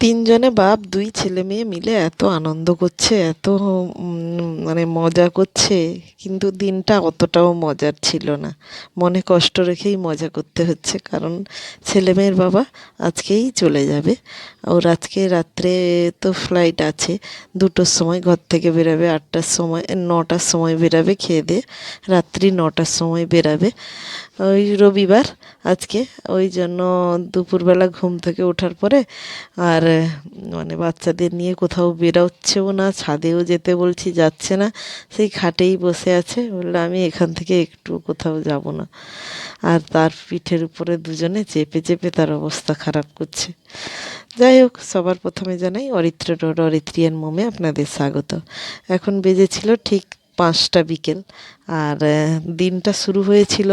তিনজনে বাপ দুই ছেলে মেয়ে মিলে এত আনন্দ করছে, এত মানে মজা করছে, কিন্তু দিনটা অতটাও মজার ছিল না। মনে কষ্ট রেখেই মজা করতে হচ্ছে, কারণ ছেলে মেয়ের বাবা আজকেই চলে যাবে। ওর আজকে রাত্রে তো ফ্লাইট আছে, 2টোর সময় ঘর থেকে বেরাবে, 8টার সময় 9টার সময় বেরাবে, খেয়ে দিয়ে রাত্রি 9টার সময় বেরাবে। ওই রবিবার আজকে, ওই জন্য দুপুরবেলা ঘুম থেকে ওঠার পরে আর মানে বাচ্চাদের নিয়ে কোথাও বেরোচ্ছেও না, ছাদেও যেতে বলছি যাচ্ছে না, সেই খাটেই বসে আছে। বললো আমি এখান থেকে একটু কোথাও যাব না। আর তার পিঠের উপরে দুজনে চেপে চেপে তার অবস্থা খারাপ করছে। যাই হোক, সবার প্রথমে জানাই অরিত্র ডট অরিত্রিয়ান মোমে আপনাদের স্বাগত। এখন বেজেছিল ঠিক 5টা বিকেল। আর দিনটা শুরু হয়েছিল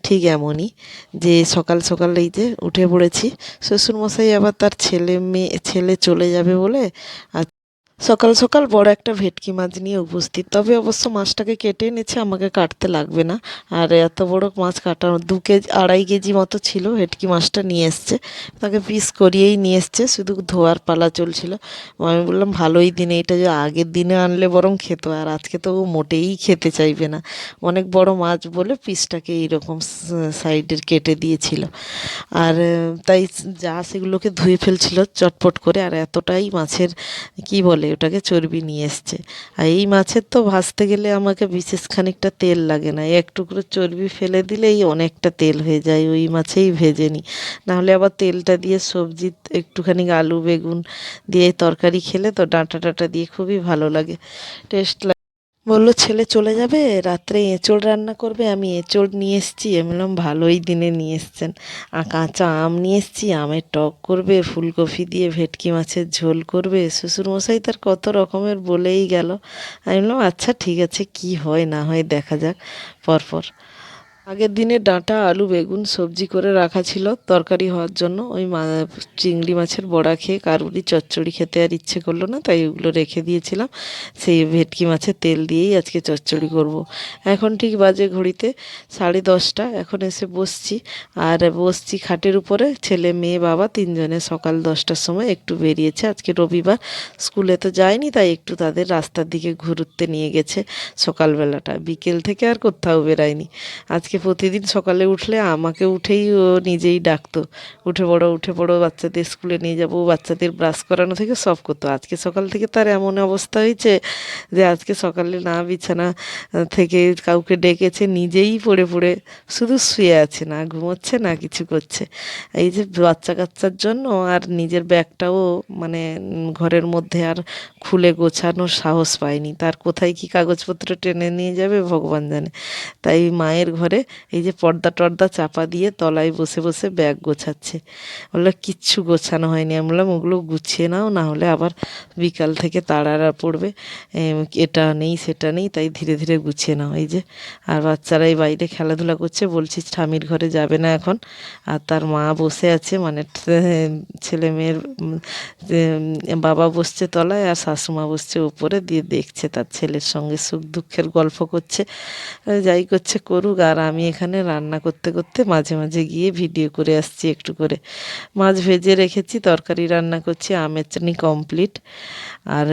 ঠিক এমনই, যে সকাল সকাল এই যে উঠে পড়েছি। শ্বশুরমশাই আবার তার ছেলে চলে যাবে বলে আর সকাল সকাল বড় একটা ভেটকি মাছ নিয়ে উপস্থিত। তবে অবশ্য মাছটাকে কেটে এনেছে, আমাকে কাটতে লাগবে না। আর এত বড় মাছ কাটা 2 কেজি 2.5 কেজি মতো ছিল ভেটকি মাছটা নিয়ে এসছে। তাকে পিস করিয়েই নিয়ে এসছে, শুধু ধোয়ার পালা চলছিল। আমি বললাম ভালোই দিনে এটা, যে আগের দিনে আনলে বরং খেত, আর আজকে তো ও মোটেই খেতে চাইবে না। অনেক বড় মাছ বলে পিসটাকে এইরকম সাইডের কেটে দিয়েছিল। আর তাই যা সেগুলোকে ধুয়ে ফেলছিল চটপট করে। আর এতটাই মাছের কি বলে ওটাকে, চর্বি নিয়ে এসছে। আর এই মাছের তো ভাজতে গেলে আমাকে বিশেষ খানিকটা তেল লাগে না, এক টুকরো চর্বি ফেলে দিলেই অনেকটা তেল হয়ে যায়, ওই মাছেই ভেজে নিই। নাহলে আবার তেলটা দিয়ে সবজি একটুখানি আলু বেগুন দিয়ে তরকারি খেলে তো ডাঁটা টাটা দিয়ে খুবই ভালো লাগে, টেস্ট লাগে। বললো ছেলে চলে যাবে, রাত্রে এঁচোড় রান্না করবে, আমি এঁচোড় নিয়ে এসেছি। আমি বললাম ভালোই দিনে নিয়ে এসছেন। আর কাঁচা আম নিয়ে এসেছি, আমের টক করবে, ফুলকপি দিয়ে ভেটকি মাছের ঝোল করবে। শ্বশুরমশাই তার কত রকমের বলেই গেল। আমি বললাম আচ্ছা ঠিক আছে, কি হয় না হয় দেখা যাক পরপর। আগের দিনে ডাঁটা আলু বেগুন সবজি করে রাখা ছিল তরকারি হওয়ার জন্য। ওই চিংড়ি মাছের বড়া খেয়ে কারুরই চচ্চড়ি খেতে আর ইচ্ছে করলো না, তাই ওগুলো রেখে দিয়েছিলাম। সেই ভেটকি মাছের তেল দিয়েই আজকে চচ্চড়ি করব। এখন ঠিক বাজে ঘড়িতে 10:30। এখন এসে বসছি, আর বসছি খাটের উপরে। ছেলে মেয়ে বাবা তিনজনে সকাল 10টার সময় একটু বেরিয়েছে, আজকে রবিবার, স্কুলে তো যায়নি, তাই একটু তাদের রাস্তার দিকে ঘুরতে নিয়ে গেছে সকালবেলাটা। বিকেল থেকে আর কোথাও বেরায়নি। আজকে প্রতিদিন সকালে উঠলে আমাকে উঠেই ও নিজেই ডাকতো, উঠে পড়ো বাচ্চাদের স্কুলে নিয়ে যাবো, বাচ্চাদের ব্রাশ করানো থেকে সব করতো। আজকে সকাল থেকে তার এমন অবস্থা হয়েছে যে আজকে সকালে না বিছানা থেকে কাউকে ডেকেছে, নিজেই পড়ে পড়ে শুধু শুয়ে আছে, না ঘুমোচ্ছে না কিছু করছে। এই যে বাচ্চা কাচ্চার জন্য আর নিজের ব্যাগটাও মানে ঘরের মধ্যে আর খুলে গোছানোর সাহস পায়নি। তার কোথায় কি কাগজপত্র টেনে নিয়ে যাবে ভগবান জানে। তাই মায়ের ঘরে এই যে পর্দা টর্দা চাপা দিয়ে তলায় বসে বসে ব্যাগ গোছাচ্ছে। বললো কিচ্ছু গোছানো হয়নি। আমি বললাম ওগুলো গুছিয়ে নাও, না হলে আবার বিকাল থেকে তাড়ারা পড়বে, এটা নেই সেটা নেই, তাই ধীরে ধীরে গুছিয়ে নাও। এই যে আর বাচ্চারা এই বাইরে খেলাধুলা করছে, বলছি ঠামির ঘরে যাবে না এখন। আর তার মা বসে আছে, মানে ছেলে মেয়ের বাবা বসছে তলায় আর শাশুমা বসছে উপরে, দিয়ে দেখছে তার ছেলের সঙ্গে সুখ দুঃখের গল্প করছে। যাই করছে করুক, আর আমি এখানে রান্না করতে করতে মাঝে মাঝে গিয়ে ভিডিও করে আসছি একটু করে। মাছ ভেজে রেখেছি, তরকারি রান্না করছি, আমের চাটনি কমপ্লিট। আর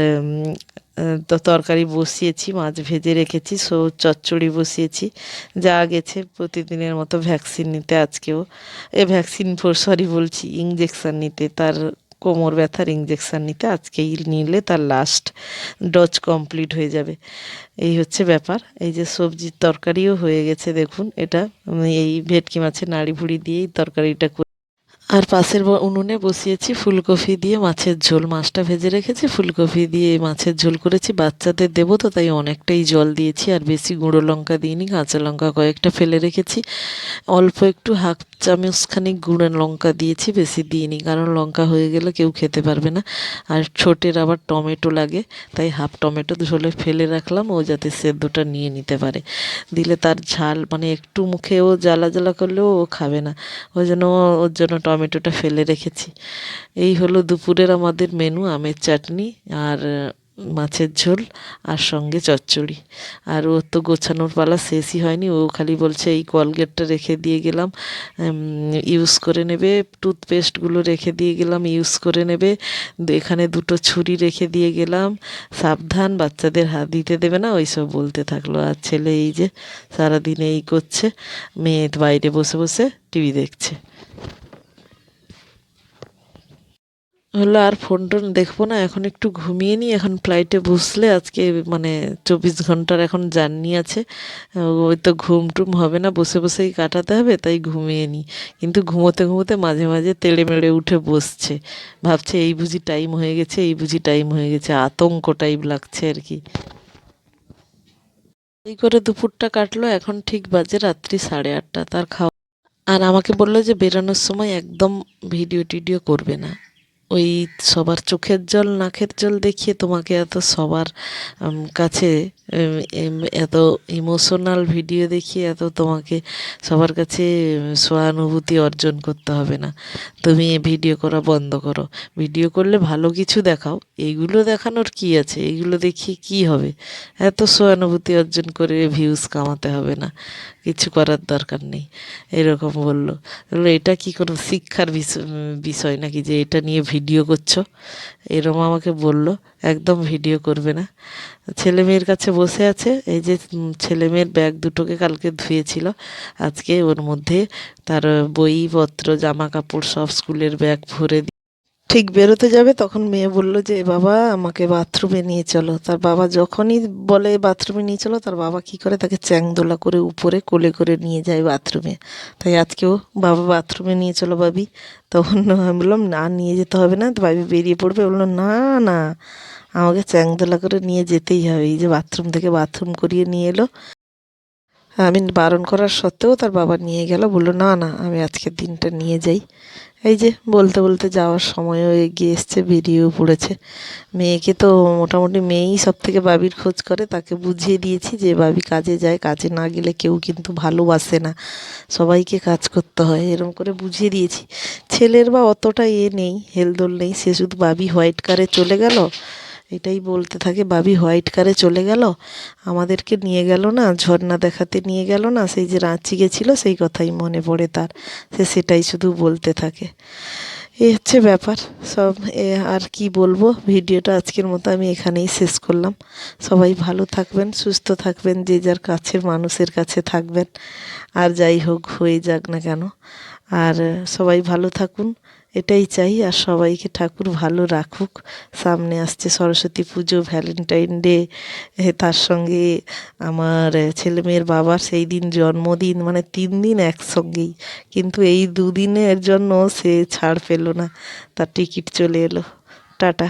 তো তরকারি বসিয়েছি, মাছ ভেজে রেখেছি, চচ্চড়ি বসিয়েছি। যা গেছে প্রতিদিনের মতো ভ্যাকসিন নিতে আজকেও, ভ্যাকসিন সরি বলছি, ইঞ্জেকশান নিতে, তার কোমর ব্যথার ইঞ্জেকশান নিতে আজকেই নিলে তার লাস্ট ডোজ কমপ্লিট হয়ে যাবে। এই হচ্ছে ব্যাপার। এই যে সবজির তরকারিও হয়ে গেছে দেখুন, এটা এই ভেটকি মাছের নাড়ি ভুড়ি দিয়েই তরকারিটা। আর পাশের উনুনে বসিয়েছি ফুলকপি দিয়ে মাছের ঝোল, মাছটা ভেজে রেখেছি, ফুলকপি দিয়ে মাছের ঝোল করেছি। বাচ্চাদের দেবো তো, তাই অনেকটাই জল দিয়েছি, আর বেশি গুঁড়ো লঙ্কা দিইনি, কাঁচা লঙ্কা কয়েকটা ফেলে রেখেছি। অল্প একটু 1/2 চামচ খানিক গুঁড়ো লঙ্কা দিয়েছি, বেশি দিইনি, কারণ লঙ্কা হয়ে গেলে কেউ খেতে পারবে না। আর ছোটের আবার টমেটো লাগে, তাই হাফ টমেটো ঝোলে ফেলে রাখলাম, ও যাতে সেদ্ধটা নিয়ে নিতে পারে। দিলে তার ঝাল মানে একটু মুখেও জ্বালা জ্বালা করলেও ও খাবে না, ওই জন্য ওর জন্য টমেটোটা ফেলে রেখেছি। এই হলো দুপুরের আমাদের মেনু, আমের চাটনি আর মাছের ঝোল আর সঙ্গে চচ্চড়ি। আর ওর তো গোছানোর পালা শেষই হয়নি, ও খালি বলছে এই কলগেটটা রেখে দিয়ে গেলাম, ইউজ করে নেবে, টুথপেস্টগুলো রেখে দিয়ে গেলাম, ইউজ করে নেবে, এখানে দুটো ছুরি রেখে দিয়ে গেলাম, সাবধান বাচ্চাদের হাত দিতে দেবে না, ওই সব বলতে থাকলো। আর ছেলে এই যে সারাদিন এই করছে, মেয়ে বাইরে বসে বসে টিভি দেখছে। হলো আর ফোন টোন দেখবো না, এখন একটু ঘুমিয়ে নিই, এখন ফ্লাইটে বসলে আজকে মানে 24 ঘন্টার এখন জার্নি আছে, ওই তো ঘুম টুম হবে না, বসে বসেই কাটাতে হবে, তাই ঘুমিয়ে নিই। কিন্তু ঘুমোতে ঘুমোতে মাঝে মাঝে তেড়ে মেড়ে উঠে বসছে, ভাবছে এই বুঝি টাইম হয়ে গেছে, এই বুঝি টাইম হয়ে গেছে, আতঙ্ক টাইপ লাগছে আর কি। এই করে দুপুরটা কাটলো, এখন ঠিক বাজে রাত্রি 8:30, তার খাওয়া। আর আমাকে বললো যে বেরোনোর সময় একদম ভিডিও টিডিও করবে না, ওই সবার চোখের জল নাকের জল দেখিয়ে তোমাকে এত সবার কাছে এত ইমোশনাল ভিডিও দেখিয়ে এত তোমাকে সবার কাছে সহানুভূতি অর্জন করতে হবে না। তুমি এ ভিডিও করা বন্ধ করো, ভিডিও করলে ভালো কিছু দেখাও, এইগুলো দেখানোর কি আছে, এইগুলো দেখিয়ে কি হবে, এত সহানুভূতি অর্জন করে ভিউজ কামাতে হবে না, কিছু করার দরকার নেই, এরকম বললো। বললো এটা কি কোনো শিক্ষার বিষয় নাকি যে এটা নিয়ে ভিডিও করছো, এরম আমাকে বলল। একদম ভিডিও করবে না। ছেলে মেয়ের কাছে বসে আছে, এই যে ছেলে মেয়ের ব্যাগ দুটোকে কালকে ধুয়েছিল, আজকে ওর মধ্যে তার বইপত্র জামা কাপড় সব স্কুলের ব্যাগ ভরে ঠিক বেরোতে যাবে, তখন মেয়ে বলল যে বাবা আমাকে বাথরুমে নিয়ে চলো। তার বাবা যখনই বলে বাথরুমে নিয়ে চলো, তার বাবা কি করে তাকে চ্যাংদোলা করে উপরে কোলে করে নিয়ে যায় বাথরুমে। তাই আজকেও বাবা বাথরুমে নিয়ে চলো বাবি, তখন আমি বললাম না নিয়ে যেতে হবে না, তো বাবি বেরিয়ে পড়বে, বললো না না আমাকে চ্যাংদোলা করে নিয়ে যেতেই হবে। এই যে বাথরুম থেকে বাথরুম করিয়ে নিয়ে এলো, আমি বারণ করার সত্ত্বেও তার বাবা নিয়ে গেল, বললো না না আমি আজকের দিনটা নিয়ে যাই। এই যে বলতে বলতে যাওয়ার সময়ও এগিয়ে এসছে, বেরিয়েও পড়েছে। মেয়েকে তো মোটামুটি মেয়েই সব থেকে বাবির খোঁজ করে, তাকে বুঝিয়ে দিয়েছি যে বাবি কাজে যায়, কাজে না গেলে কেউ কিন্তু ভালোবাসে না, সবাইকে কাজ করতে হয়, এরম করে বুঝিয়ে দিয়েছি। ছেলের বা অতটা নেই, হেলদোল নেই, সে শুধু বাবি হোয়াইট কারে চলে গেল এটাই বলতে থাকে, বাবি হোয়াইট কারে চলে গেল, আমাদেরকে নিয়ে গেল না, ঝর্ণা দেখাতে নিয়ে গেল না, সেই যে রাঁচি গেছিলো সেই কথাই মনে পড়ে তার, সে সেটাই শুধু বলতে থাকে। এই হচ্ছে ব্যাপার সব। আর কি বলবো, ভিডিওটা আজকের মতো আমি এখানেই শেষ করলাম। সবাই ভালো থাকবেন, সুস্থ থাকবেন, যে যার কাছের মানুষের কাছে থাকবেন, আর যাই হোক হয়ে যাক না কেন, আর সবাই ভালো থাকুন এটাই চাই। আর সবাইকে ঠাকুর ভালো রাখুক। সামনে আসছে সরস্বতী পুজো, ভ্যালেন্টাইন ডে, তার সঙ্গে আমার ছেলেমেয়ের বাবার সেই দিন জন্মদিন, মানে 3 দিন একসঙ্গেই, কিন্তু এই 2 দিনের জন্য সে ছাড় পেল না, তার টিকিট চলে এলো। টাটা।